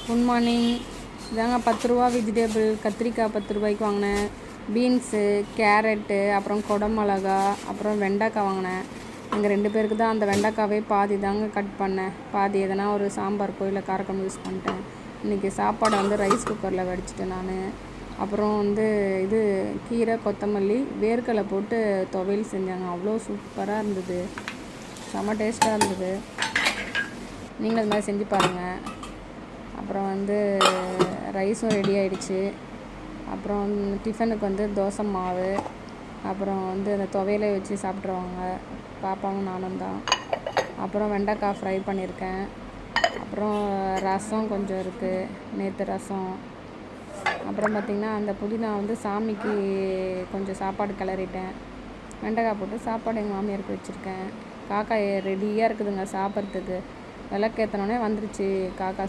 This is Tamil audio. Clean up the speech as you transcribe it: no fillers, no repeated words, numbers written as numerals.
Good morning. இதாங்க 10 ரூபா வெஜிடபிள். கத்திரிக்காய் 10 ரூபாய்க்கு வாங்கினேன். பீன்ஸு, கேரட்டு, அப்புறம் குடமிளகா, அப்புறம் வெண்டைக்காய் வாங்கினேன். எங்கள் 2 பேருக்கு தான் அந்த வெண்டைக்காவே பாதி தாங்க கட் பண்ணேன். பாதி எதனா ஒரு சாம்பாருக்கோ இல்லை காரக்குழம்பு யூஸ் பண்ணிட்டேன். இன்றைக்கி சாப்பாடை ரைஸ் குக்கரில் வடிச்சிட்டேன் நான். அப்புறம் இது கீரை, கொத்தமல்லி, வேர்க்கடலை போட்டு துவையல் செஞ்சாங்க. அவ்வளோ சூப்பராக இருந்தது, செம்ம டேஸ்ட்டாக இருந்தது. நீங்களும் அது மாதிரி செஞ்சு பாருங்கள். அப்புறம் ரைஸும் ரெடி ஆகிடுச்சு. அப்புறம் டிஃபனுக்கு தோசை மாவு, அப்புறம் அந்த துவையலை வச்சு சாப்பிட்ருவாங்க பாப்பாவும் நானும் தான். அப்புறம் வெண்டைக்காய் ஃப்ரை பண்ணியிருக்கேன். அப்புறம் ரசம் கொஞ்சம் இருக்குது, நேற்று ரசம். அப்புறம் பார்த்திங்கன்னா அந்த புதினா சாமிக்கு கொஞ்சம் சாப்பாடு கிளறிட்டேன். வெண்டைக்காய் போட்டு சாப்பாடு எங்கள் மாமியாருக்கு வச்சுருக்கேன். காக்கா ரெடியாக இருக்குதுங்க சாப்பிட்றதுக்கு. விளக்கேற்றினோடனே வந்துருச்சு காக்கா